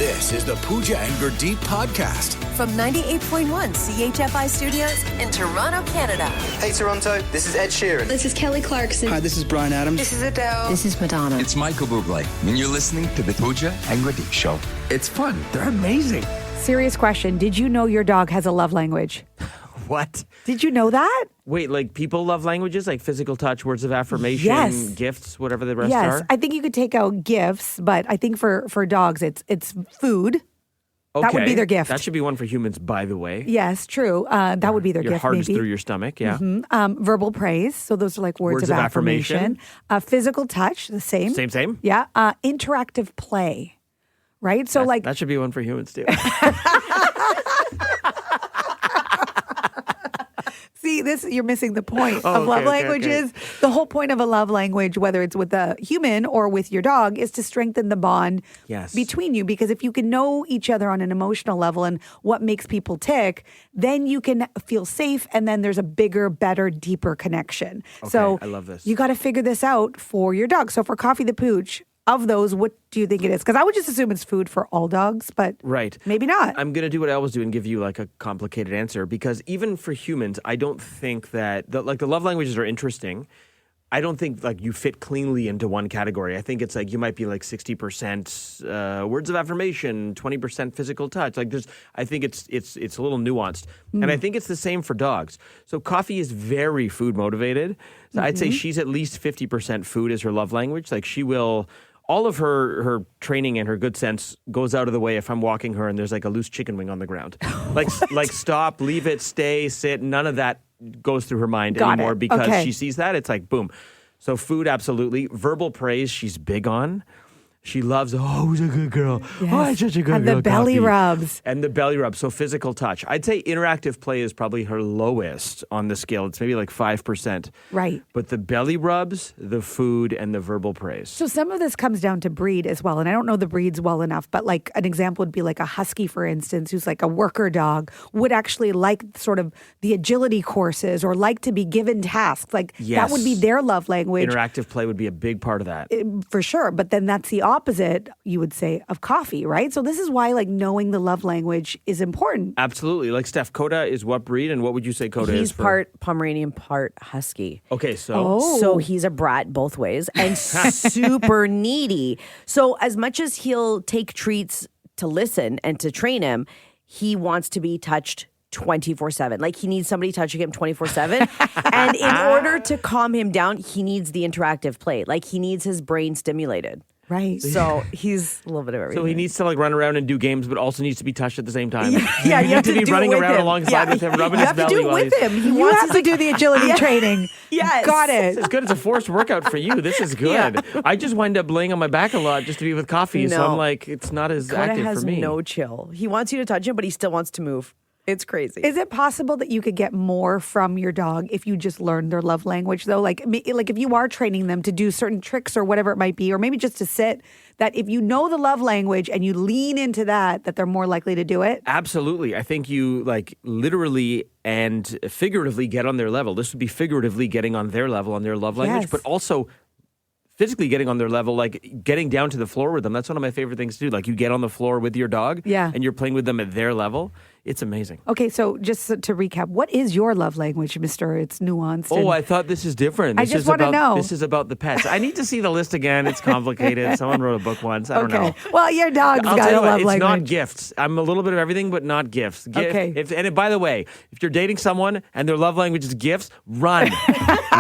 This is the Pooja and Gurdeep podcast. From 98.1 CHFI Studios in Toronto, Canada. Hey Toronto, this is Ed Sheeran. This is Kelly Clarkson. Hi, this is Bryan Adams. This is Adele. This is Madonna. It's Michael Bublé, and you're listening to the Pooja and Gurdeep Show. It's fun. They're amazing. Serious question. Did you know your dog has a love language? What? Did you know that? Wait, like people love languages, like physical touch, words of affirmation, Yes. gifts, whatever the rest Yes. are? I think you could take out gifts, but I think for dogs, it's food. That would be their gift. That should be one for humans, by the way. Yes, true. That would be their Your gift, heart is maybe. through your stomach, yeah. Verbal praise. So those are like words of affirmation. Physical touch, the same. Same? Yeah. Interactive play, right? So That should be one for humans, too. See, you're missing the point Oh, of love okay. languages. The whole point of a love language, whether it's with a human or with your dog, is to strengthen the bond between you. Because if you can know each other on an emotional level and what makes people tick, then you can feel safe, and then there's a bigger, better, deeper connection. Okay, so I love this. You got to figure this out for your dog. So for Coffee the Pooch, of those, what do you think it is? Because I would just assume it's food for all dogs, but maybe not. I'm going to do what I always do and give you like a complicated answer, because even for humans, I don't think that the love languages are interesting. I don't think like you fit cleanly into one category. I think it's like you might be like 60% words of affirmation, 20% physical touch. Like I think it's a little nuanced, and I think it's the same for dogs. So Coffee is very food motivated. So I'd say she's at least 50% food is her love language. Like she will. All of her training and her good sense goes out of the way if I'm walking her and there's like a loose chicken wing on the ground. Like stop, leave it, stay, sit. None of that goes through her mind anymore because she sees that. It's like, boom. So food, absolutely. Verbal praise, she's big on. She loves, who's a good girl? Yes. Oh, such a good girl. And the belly Coffee. rubs. And the belly rub. So physical touch. I'd say interactive play is probably her lowest on the scale. It's maybe like 5%. Right. But the belly rubs, the food, and the verbal praise. So some of this comes down to breed as well. And I don't know the breeds well enough, but like an example would be like a husky, for instance, who's like a worker dog, would actually like sort of the agility courses or like to be given tasks. Like that would be their love language. Interactive play would be a big part of that. For sure. But then that's the opposite, you would say, of Coffee, right? So this is why like knowing the love language is important. Absolutely. Like Steph, Coda is what breed, and what would you say Coda is? He's part Pomeranian, part Husky. Okay, so So he's a brat both ways and super needy. So as much as he'll take treats to listen and to train him, he wants to be touched 24/7. Like he needs somebody touching him 24/7. And in order to calm him down, he needs the interactive play. Like he needs his brain stimulated. Right. So he's a little bit of everything. So he needs to like run around and do games, but also needs to be touched at the same time. Yeah, you have to be do running it with around him. alongside with him, rubbing you his have to belly do it while with he's... him. He You wants have to do the agility training. Yes. Got it. It's good. It's a forced workout for you. This is good. I just wind up laying on my back a lot just to be with Coffee, so No. I'm like, it's not as Coda active has for me. no chill. He wants you to touch him, but he still wants to move. It's crazy. Is it possible that you could get more from your dog if you just learned their love language, though? Like if you are training them to do certain tricks or whatever it might be, or maybe just to sit, that if you know the love language and you lean into that they're more likely to do it? Absolutely. I think you like literally and figuratively get on their level. This would be figuratively getting on their level, on their love language, Yes. but also physically getting on their level, like getting down to the floor with them. That's one of my favorite things to do. Like you get on the floor with your dog and you're playing with them at their level. It's amazing. Okay, so just to recap, what is your love language, Mister? It's nuanced. Oh, I thought this is different. I This just is wanna about- know. This is about the pets. I need to see the list again. It's complicated. Someone wrote a book once. I don't know. Well, your dog's I'll got tell a you what, love it's language. not gifts. I'm a little bit of everything, but not gifts. Okay. And by the way, if you're dating someone and their love language is gifts, run.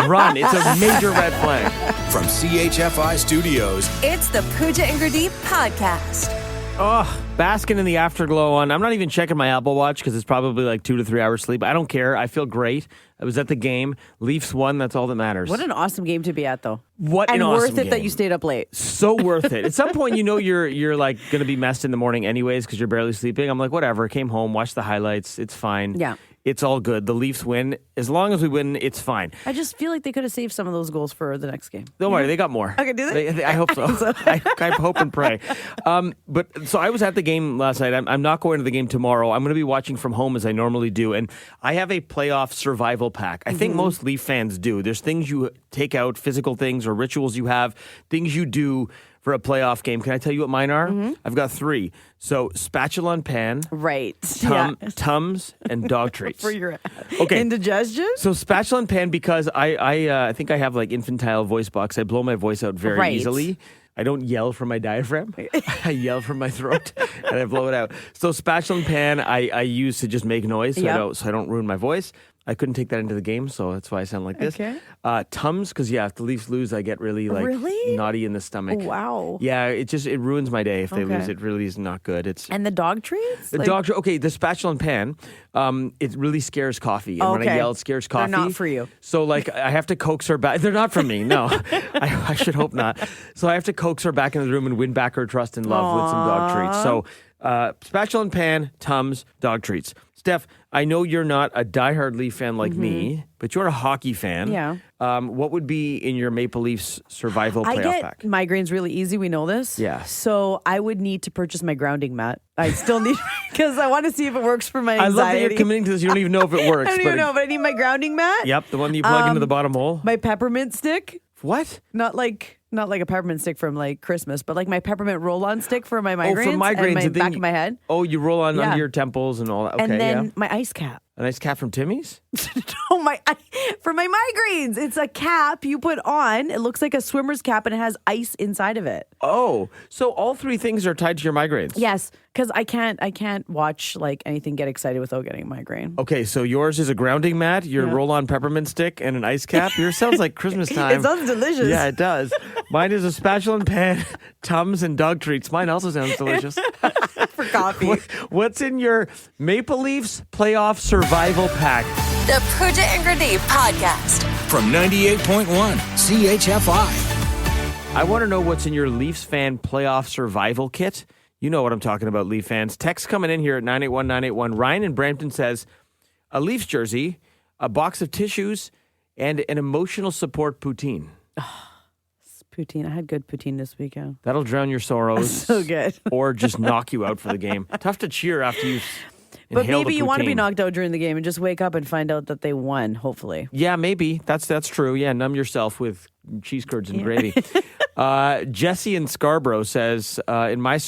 Run. It's a major red flag. From CHFI Studios, It's the Pooja and Gurdeep podcast. Oh, basking in the afterglow on. I'm not even checking my Apple Watch because it's probably like 2 to 3 hours sleep. I don't care. I feel great. I was at the game. Leafs won. That's all that matters. What an awesome game to be at, though. What and an worth awesome it that game. you stayed up late. So worth it. At some point, you know you're like going to be messed in the morning anyways because you're barely sleeping. I'm like, whatever. Came home, watched the highlights. It's fine. Yeah. It's all good. The Leafs win. As long as we win, it's fine. I just feel like they could have saved some of those goals for the next game. Don't worry, they got more. Okay, do they? I hope so. I hope and pray. But so I was at the game last night. I'm not going to the game tomorrow. I'm going to be watching from home as I normally do. And I have a playoff survival pack. I think most Leaf fans do. There's things you take out, physical things or rituals you have, things you do for a playoff game. Can I tell you what mine are? I've got 3. So spatula and pan, Right. Tums, and dog treats. For your Okay. indigestion? So spatula and pan because I think I have like infantile voice box. I blow my voice out very Right. easily. I don't yell from my diaphragm. I yell from my throat and I blow it out. So spatula and pan I use to just make noise so I don't ruin my voice. I couldn't take that into the game, so that's why I sound like this. Okay. Tums, because if the Leafs lose, I get really naughty in the stomach. Wow. Yeah, it ruins my day if they lose. It really is not good. And the dog treats? The spatula and pan, it really scares coffee. And when I yell, it scares coffee. They're not for you. So I have to coax her back. They're not for me, no. I should hope not. So I have to coax her back in the room and win back her trust and love with some dog treats. So spatula and pan, Tums, dog treats. Steph, I know you're not a diehard Leaf fan like me, but you're a hockey fan. Yeah. What would be in your Maple Leafs survival playoff I get pack? migraines really easy. We know this. Yeah. So I would need to purchase my grounding mat. I still need, because I want to see if it works for my anxiety. I love that you're committing to this. You don't even know if it works. I don't even know, but I need my grounding mat. Yep, the one that you plug into the bottom hole. My peppermint stick. What? Not like a peppermint stick from like Christmas, but like my peppermint roll-on stick for my migraines. For migraines, and my back of my head. Oh, you roll on under your temples and all that. Okay, and then my ice cap. A nice cap from Timmy's? For my migraines. It's a cap you put on. It looks like a swimmer's cap and it has ice inside of it. Oh, so all 3 things are tied to your migraines? Yes, because I can't watch like anything get excited without getting a migraine. Okay, so yours is a grounding mat, your roll-on peppermint stick, and an ice cap. Yours sounds like Christmas time. It sounds delicious. Yeah, it does. Mine is a spatula and pan, Tums, and dog treats. Mine also sounds delicious. For coffee. What's in your Maple Leafs playoff survival pack? The Pooja and Gurdeep podcast. From 98.1 CHFI. I want to know what's in your Leafs fan playoff survival kit. You know what I'm talking about, Leaf fans. Text coming in here at 981-981. Ryan in Brampton says, a Leafs jersey, a box of tissues, and an emotional support poutine. Poutine. I had good poutine this weekend. That'll drown your sorrows. So good. Or just knock you out for the game. Tough to cheer after you've But inhaled maybe the you want to be poutine. knocked out during the game and just wake up and find out that they won, hopefully. Yeah, maybe. That's true. Yeah, numb yourself with cheese curds and gravy. Jesse in Scarborough says, in my Leaf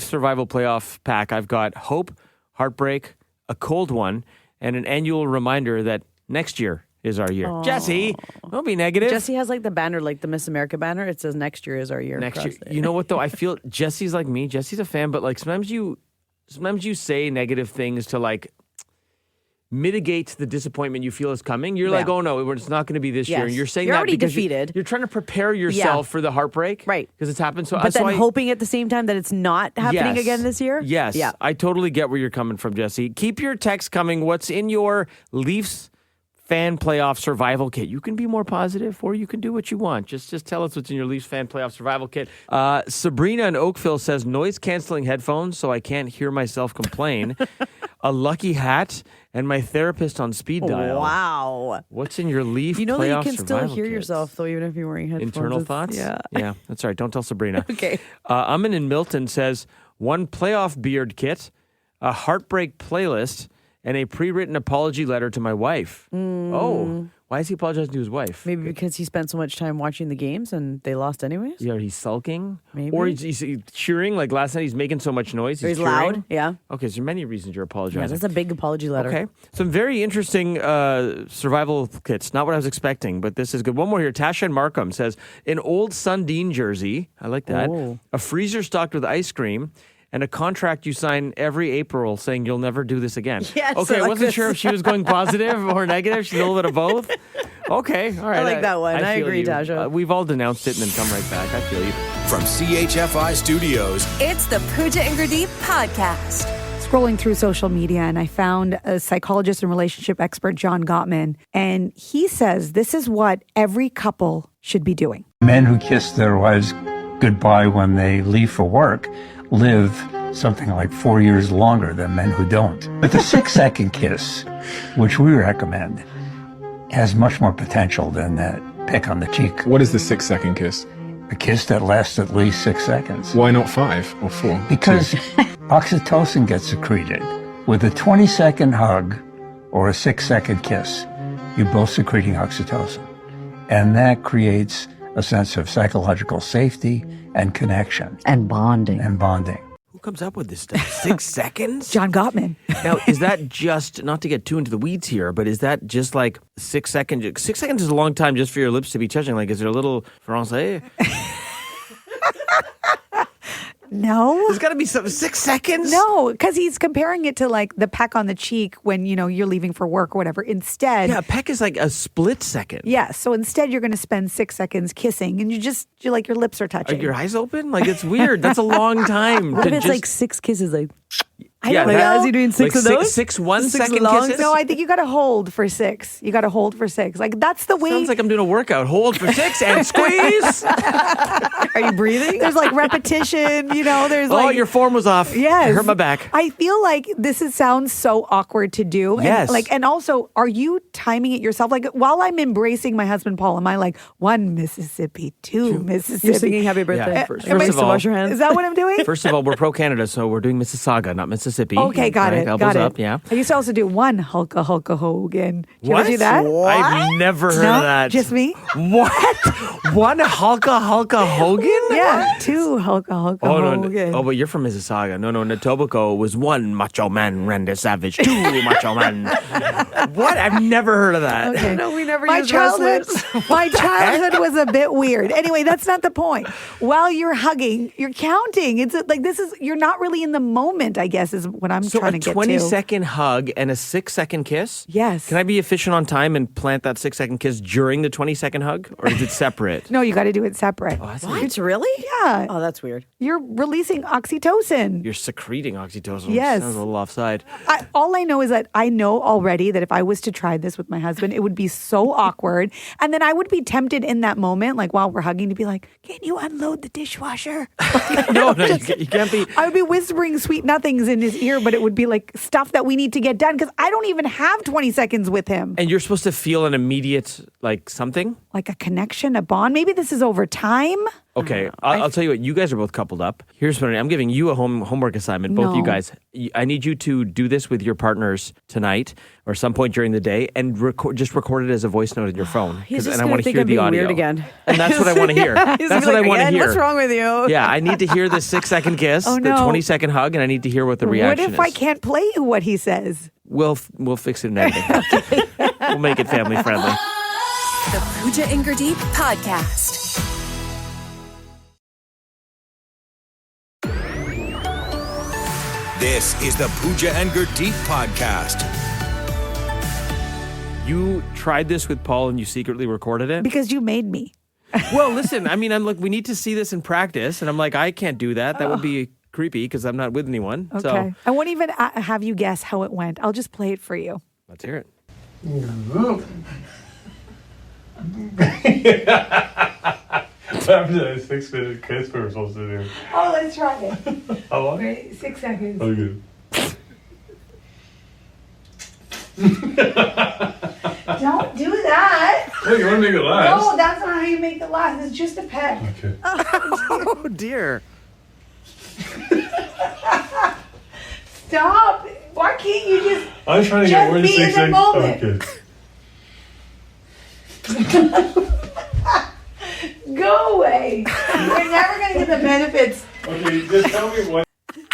survival playoff pack, I've got hope, heartbreak, a cold one, and an annual reminder that next year is our year. Aww. Jesse, don't be negative. Jesse has like the banner, like the Miss America banner. It says next year is our year. Next year. You know what, though? I feel Jesse's like me. Jesse's a fan, but like sometimes you say negative things to like mitigate the disappointment you feel is coming. You're like, oh no, it's not going to be this year. And you're saying you're that already because defeated. You're trying to prepare yourself for the heartbreak. Right. Because it's happened. So, but then I, hoping at the same time that it's not happening again this year? Yes. Yeah. I totally get where you're coming from, Jesse. Keep your text coming. What's in your Leafs fan playoff survival kit? You can be more positive or you can do what you want. Just tell us what's in your Leafs fan playoff survival kit. Sabrina in Oakville says noise-canceling headphones so I can't hear myself complain. A lucky hat, and my therapist on speed dial. Wow. What's in your Leaf You know that playoff you can still survival hear kits? yourself, though, even if you're wearing headphones. Internal thoughts? Yeah. Yeah, that's all right. Don't tell Sabrina. Okay. Amin in Milton says, one playoff beard kit, a heartbreak playlist, and a pre-written apology letter to my wife. Oh, why is he apologizing to his wife? Maybe because he spent so much time watching the games and they lost anyways? Yeah, he's sulking. Maybe. Or he's cheering, like last night he's making so much noise. Or he's cheering. loud, yeah. Okay, so there are many reasons you're Yeah, apologizing. that's a big apology letter. Okay. Some very interesting survival kits. Not what I was expecting, but this is good. One more here. Tasha and Markham says, an old Sundin jersey. I like that. Oh. A freezer stocked with ice cream. And a contract you sign every April saying you'll never do this again. Yes, okay, I I like wasn't this. sure if she was going positive or negative. She's a little bit of both. Okay, all right. I like that one. I feel agree, you. Tasha. We've all denounced it and then come right back. I feel you. From CHFI Studios, It's the Pooja and Gurdeep podcast. Scrolling through social media, and I found a psychologist and relationship expert, John Gottman, and he says this is what every couple should be doing. Men who kiss their wives goodbye when they leave for work live something like 4 years longer than men who don't. But the 6-second kiss, which we recommend, has much more potential than that peck on the cheek. What is the 6-second kiss? A kiss that lasts at least 6 seconds. Why not 5 or 4? Because oxytocin gets secreted. With a 20-second hug or a 6-second kiss, you're both secreting oxytocin. And that creates a sense of psychological safety and connection. And bonding. Who comes up with this stuff? 6 seconds? John Gottman. Now, is that just, not to get too into the weeds here, but is that just like 6 seconds? 6 seconds is a long time just for your lips to be touching. Like, is there a little français? No. There's got to be some 6 seconds? No, because he's comparing it to like the peck on the cheek when, you're leaving for work or whatever. Instead. Yeah, a peck is like a split second. Yeah, so instead you're going to spend 6 seconds kissing and you're like your lips are Are touching. your eyes open? Like, it's weird. That's a long time. What if it's just- like 6 kisses? Like, I don't that- know. is he doing 6 like of those? Six 1 6 second long? kisses? No, I think you got to hold for 6. You got to hold for 6. Like that's the way. Sounds like I'm doing a workout. Hold for 6 and squeeze. are you breathing? There's like repetition, there's Oh, like your form was off. Yes. I hurt my back. I feel like sounds so awkward to do. Yes. And also, are you timing it yourself? Like while I'm embracing my husband Paul, am I like 1 Mississippi, 2 Mississippi? You're singing happy birthday Yeah. first. First First of to all- wash your hands. Is that what I'm doing? First of all, we're pro-Canada, so we're doing Mississauga, not Mississippi. Okay, got Right? it. Elbows Got up, it. yeah. I used to also do 1 Hulka Hogan. Did you What? ever do that? I've never heard No? of that. Just me? What? 1 Hulka Hogan? Yeah, 2 Hulka Oh, no. Hogan. Oh, but you're from Mississauga. No, Etobicoke was 1 Macho Man, Randy Savage, 2 Macho Man. What? I've never heard of that. Okay. No, we never my used childhood, wrestlers. my childhood was a bit weird. Anyway, that's not the point. While you're hugging, you're counting. It's like you're not really in the moment, I guess, is what I'm So trying a to get 20-second hug and a 6-second kiss? Yes. Can I be efficient on time and plant that 6-second kiss during the 20-second hug? Or is it separate? No, you got to do it separate. What? Really? Yeah. Oh, that's weird. You're releasing oxytocin. You're secreting oxytocin. Yes. Sounds a little offside. All I know is that I know already that if I was to try this with my husband, it would be so awkward. And then I would be tempted in that moment, like while we're hugging, to be like, can you unload the dishwasher? No, you can't be. I would be whispering sweet nothings in his ear, but it would be like stuff that we need to get done because I don't even have 20 seconds with him. And you're supposed to feel an immediate, like, something? Like a connection, a bond. Maybe this is over time. Okay, I'll tell you what. You guys are both coupled up. Here's what I'm giving you a homework assignment. Both No. you guys. I need you to do this with your partners tonight or some point during the day, and just record it as a voice note in your phone. He's 'Cause- just and I gonna want to think hear I'm the being audio weird again. And that's what I want to hear. He's That's gonna what be I want to "Again? hear. What's wrong with you? Yeah, I need to hear the 6-second kiss, Oh, the no. 20-second hug, and I need to hear what the What reaction if is. I can't play you what he says? We'll fix it in editing. We'll make it family friendly. The Pooja and Gurdeep Podcast. This is the Pooja and Gurdeep podcast. You tried this with Paul and you secretly recorded it? Because you made me. Well, listen, I mean, I'm like, we need to see this in practice. And I'm like, I can't do that. That would be creepy because I'm not with anyone. Okay. So I won't even have you guess how it went. I'll just play it for you. let's hear it. After that 6-minute kiss we were supposed to do. Oh, let's try it. How long? 6 seconds. Okay. Don't do that. Hey, you want to make it last? No, that's not how you make it last. It's just a peck. Okay. Oh, dear. Stop. Why can't you just I'm trying to get Just more than be in 6 the seconds. moment. Okay. go away? You're never going to get the benefits. Okay, just tell me what.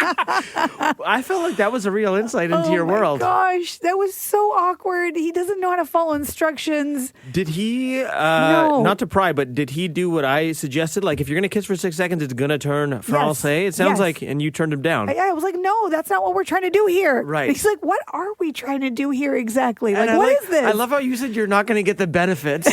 I felt like that was a real insight into your Oh my world. gosh, that was so awkward. He doesn't know how to follow instructions. Did he, No. not to pry, but did he do what I suggested? Like, if you're going to kiss for 6 seconds, it's going to turn français? It sounds Yes. like, and you turned him down. I was like, no, that's not what we're trying to do here. Right. He's like, what are we trying to do here exactly? Like, And what is this? I love how you said you're not going to get the benefits.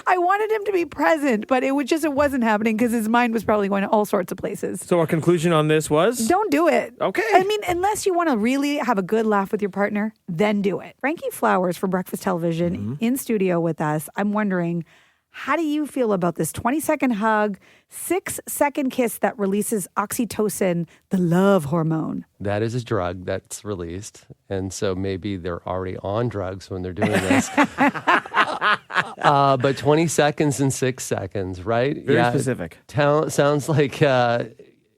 I wanted him to be present, but it wasn't happening because his mind was probably going to all sorts of places. So our conclusion on this was? Don't do it. Okay. I mean, unless you want to really have a good laugh with your partner, then do it. Frankie Flowers for Breakfast Television in studio with us. I'm wondering, how do you feel about this 20-second hug, 6-second kiss that releases oxytocin, the love hormone? That is a drug that's released. And so maybe they're already on drugs when they're doing this. But 20 seconds and 6 seconds, right? Very specific. Sounds like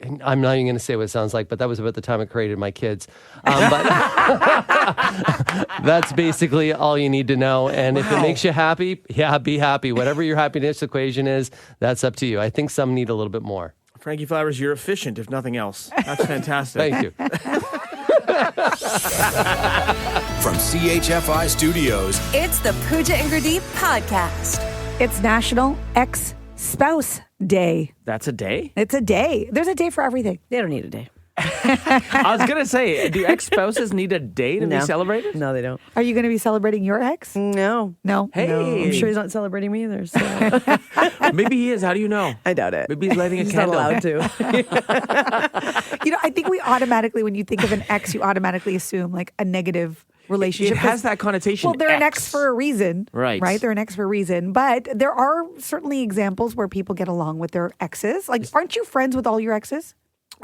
I'm not even going to say what it sounds like, but that was about the time I created my kids. But that's basically all you need to know. And if it makes you happy, be happy. Whatever your happiness equation is, that's up to you. I think some need a little bit more. Frankie Flowers, you're efficient, if nothing else. That's fantastic. Thank you. From CHFI Studios, It's the Pooja and Gurdeep podcast. It's National Ex-Spouse Day. That's a day? It's a day. There's a day for everything. They don't need a day. I was going to say, do ex-spouses need a day to be celebrated? No, they don't. Are you going to be celebrating your ex? No. No. Hey. No, I'm sure he's not celebrating me either. So. Maybe he is. How do you know? I doubt it. Maybe he's lighting a He's candle. not allowed to. I think we automatically, when you think of an ex, you automatically assume like a negative relationship. It has that connotation. Well, they're an ex for a reason. Right. Right? They're an ex for a reason. But there are certainly examples where people get along with their exes. Like, aren't you friends with all your exes?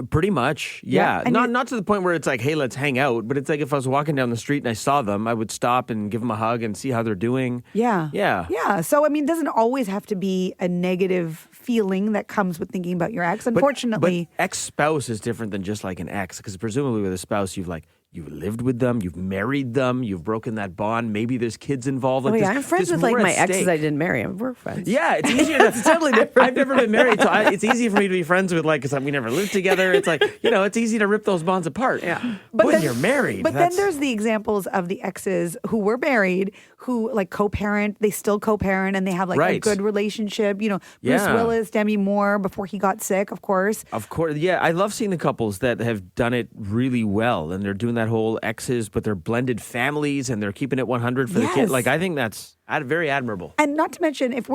Pretty much, yeah. And Not to the point where it's like, hey, let's hang out. But it's like if I was walking down the street and I saw them, I would stop and give them a hug and see how they're doing. Yeah. Yeah. Yeah. So, I mean, it doesn't always have to be a negative feeling that comes with thinking about your ex. Unfortunately. But ex-spouse is different than just like an ex, because presumably with a spouse, you've lived with them, you've married them, you've broken that bond. Maybe there's kids involved. Like I'm friends with like my exes I didn't marry. We're friends. Yeah, it's easier. It's totally different. I've never been married, so it's easy for me to be friends with, like, because we never lived together. It's like, it's easy to rip those bonds apart. Yeah. But when you're married. But then there's the examples of the exes who were married, who like co-parent, they still co-parent, and they have like a good relationship. Bruce Willis, Demi Moore, before he got sick, of course. Of course, yeah. I love seeing the couples that have done it really well, and they're doing that whole exes, but they're blended families, and they're keeping it 100 for the kid. Like, I think that's very admirable. And not to mention, if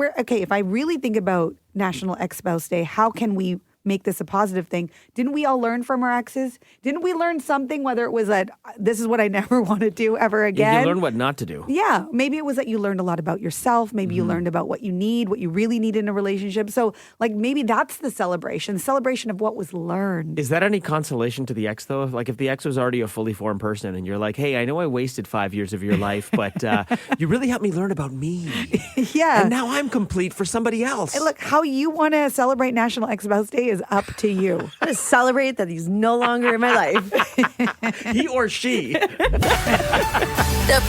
I really think about National Ex-Spouse Day, how can we make this a positive thing? Didn't we all learn from our exes? Didn't we learn something, whether it was that this is what I never want to do ever again? You learn what not to do. Yeah. Maybe it was that you learned a lot about yourself. Maybe you learned about what you need, what you really need in a relationship. So, like, maybe that's the celebration of what was learned. Is that any consolation to the ex, though? Like, if the ex was already a fully formed person and you're like, hey, I know I wasted 5 years of your life, but you really helped me learn about me. Yeah. And now I'm complete for somebody else. Hey, look, how you want to celebrate National Ex-Spouse Day is up to you. I'm going to celebrate that he's no longer in my life. He or she. The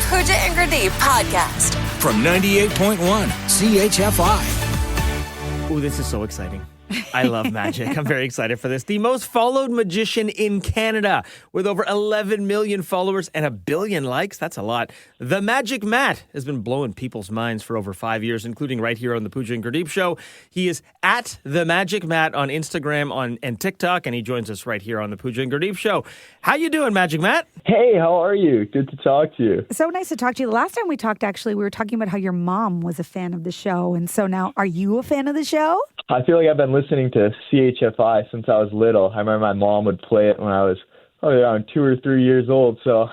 Pooja and Gurdeep podcast. From 98.1 CHFI. Oh, this is so exciting. I love magic. I'm very excited for this. The most followed magician in Canada with over 11 million followers and 1 billion likes. That's a lot. The Magic Matt has been blowing people's minds for over 5 years, including right here on the Pooja and Gurdeep Show. He is at The Magic Matt on Instagram and TikTok, and he joins us right here on the Pooja and Gurdeep Show. How you doing, Magic Matt? Hey, how are you? Good to talk to you. So nice to talk to you. The last time we talked, actually, we were talking about how your mom was a fan of the show. And so now, are you a fan of the show? I feel like I've been listening to CHFI since I was little. I remember my mom would play it when I was around 2 or 3 years old. So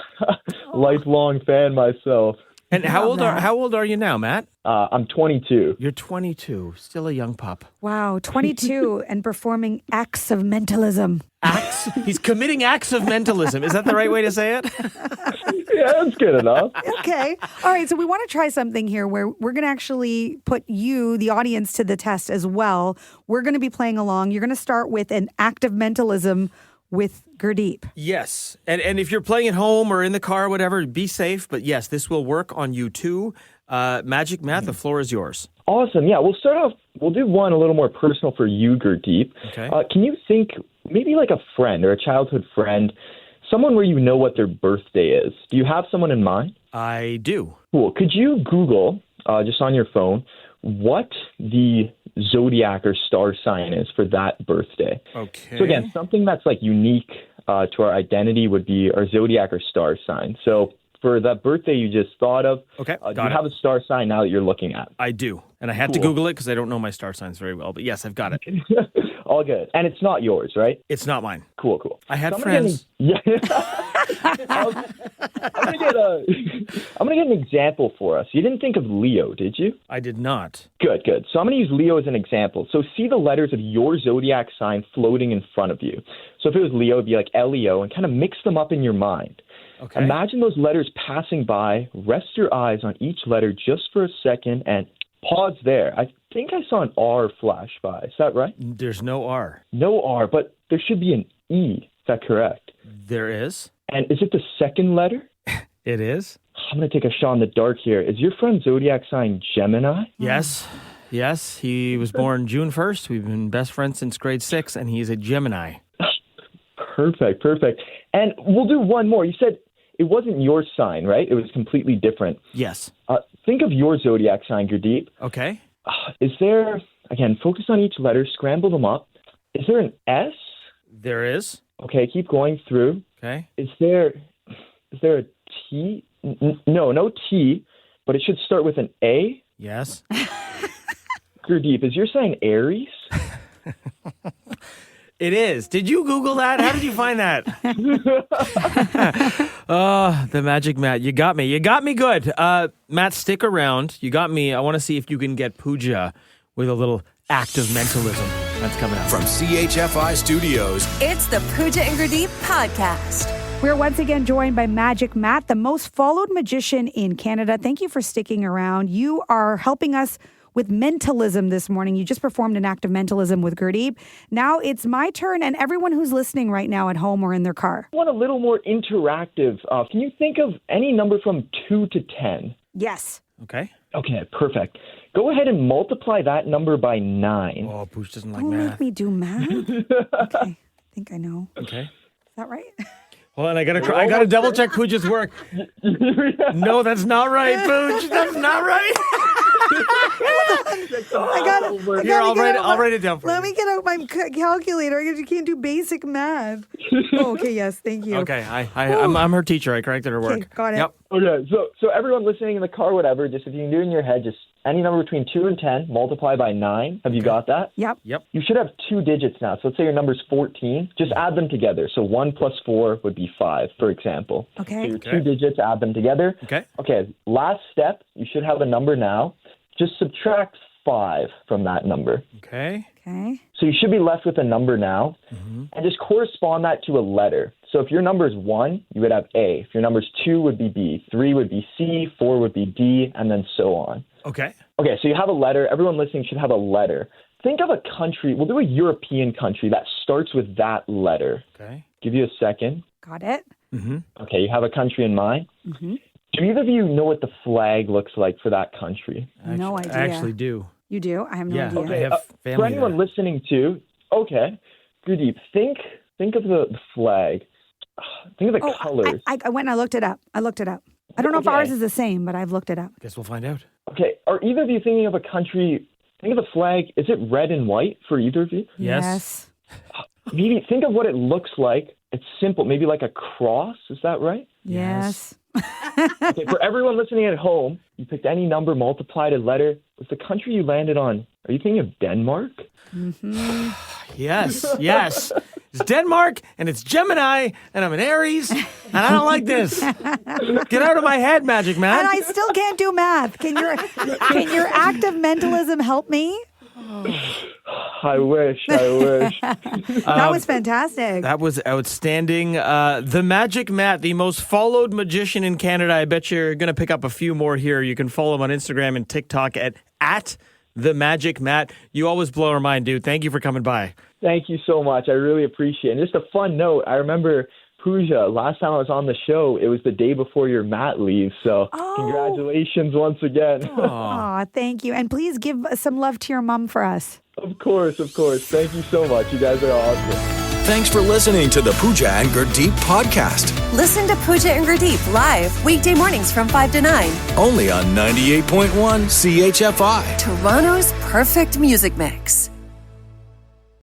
lifelong fan myself. And how old are you now, Matt? I'm 22. You're 22, still a young pup. Wow, 22 and performing acts of mentalism. Acts? He's committing acts of mentalism. Is that the right way to say it? Yeah, that's good enough. Okay. All right, so we want to try something here where we're going to actually put you, the audience, to the test as well. We're going to be playing along. You're going to start with an act of mentalism with Gurdeep. Yes. And if you're playing at home or in the car or whatever, be safe. But yes, this will work on you too. Magic Matt, the floor is yours. Awesome. Yeah, we'll start off. We'll do one a little more personal for you, Gurdeep. Okay. Can you think maybe like a friend or a childhood friend, someone where you know what their birthday is? Do you have someone in mind? I do. Cool. Could you Google, just on your phone, what the zodiac or star sign is for that birthday? Okay. So again, something that's like unique to our identity would be our zodiac or star sign. So for that birthday you just thought of, do you have a star sign now that you're looking at? I do. And I had to Google it because I don't know my star signs very well. But yes, I've got it. All good. And it's not yours, right? It's not mine. Cool. I had friends. I'm gonna get an example for us. You didn't think of Leo, did you? I did not. Good. So I'm gonna use Leo as an example. So see the letters of your zodiac sign floating in front of you. So if it was Leo, it'd be like Leo, and kind of mix them up in your mind. Okay. Imagine those letters passing by. Rest your eyes on each letter just for a second and Pause there. I think I saw an R flash by. Is that right? There's no R. No R, but there should be an E. Is that correct? There is. And is it the second letter? It is. I'm going to take a shot in the dark here. Is your friend zodiac sign Gemini? Yes. Yes. He was born June 1st. We've been best friends since grade 6, and he's a Gemini. Perfect. And we'll do one more. You said it wasn't your sign, right? It was completely different. Yes. Think of your zodiac sign, Gurdeep. Okay. Is there, again, focus on each letter, scramble them up. Is there an S? There is. Okay, keep going through. Okay. Is there a T? No T, but it should start with an A. Yes. Gurdeep, is your sign Aries? It is. Did you Google that? How did you find that? The magic Matt. You got me. You got me good. Matt, stick around. You got me. I want to see if you can get Pooja with a little act of mentalism. That's coming up. From CHFI Studios, It's the Pooja and Gurdeep podcast. We're once again joined by Magic Matt, the most followed magician in Canada. Thank you for sticking around. You are helping us with mentalism this morning. You just performed an act of mentalism with Gurdeep. Now it's my turn and everyone who's listening right now at home or in their car. I want a little more interactive. Can you think of any number from 2 to 10? Yes. Okay. Okay, perfect. Go ahead and multiply that number by 9. Oh, Pooja doesn't like Don't math. make me do math. Okay. I think I know. Okay. Is that right? Hold on, I gotta double check Pooja's work. No, that's not right, Pooja. That's not right. I'll write it down for you. Let me get out my calculator. I can't do basic math. Oh, okay, yes, thank you. Okay, I'm her teacher. I corrected her work. Okay, got it. Yep. Okay, so everyone listening in the car, whatever, just if you can do it in your head, just any number between 2 and 10, multiply by 9. Have you got that? Yep. You should have 2 digits now. So let's say your number's 14. Just add them together. So 1 plus 4 would be 5, for example. Okay. So your 2 digits, add them together. Okay. Okay, last step, you should have a number now. Just subtract 5 from that number. Okay. Okay. So you should be left with a number now, and just correspond that to a letter. So if your number is 1, you would have A. If your number is 2, would be B. 3 would be C. 4 would be D, and then so on. Okay. Okay, so you have a letter. Everyone listening should have a letter. Think of a country. We'll do a European country that starts with that letter. Okay. Give you a second. Got it. Okay, you have a country in mind? Do either of you know what the flag looks like for that country? No idea. I actually do. You do? I have no idea. I have family For anyone there. listening to, okay, Gurdeep, think of the flag. Think of the colors. I went and I looked it up. I don't know if Okay. ours is the same, but I've looked it up. Guess we'll find out. Okay, are either of you thinking of a country? Think of the flag. Is it red and white for either of you? Yes. Maybe think of what it looks like. It's simple, maybe like a cross. Is that right? Yes. Okay, for everyone listening at home, you picked any number, multiplied a letter. Was the country you landed on, are you thinking of Denmark? Yes. It's Denmark, and it's Gemini, and I'm an Aries, and I don't like this. Get out of my head, Magic Man. And I still can't do math. Can your act of mentalism help me? I wish. That was fantastic. That was outstanding. The Magic Matt, the most followed magician in Canada. I bet you're going to pick up a few more here. You can follow him on Instagram and TikTok at The Magic Matt. You always blow our mind, dude. Thank you for coming by. Thank you so much. I really appreciate it. And just a fun note, I remember Pooja, last time I was on the show, it was the day before your mat leave. So congratulations once again. Aw, thank you. And please give some love to your mom for us. Of course. Thank you so much. You guys are awesome. Thanks for listening to the Pooja and Gurdeep podcast. Listen to Pooja and Gurdeep live weekday mornings from 5 to 9. Only on 98.1 CHFI. Toronto's perfect music mix.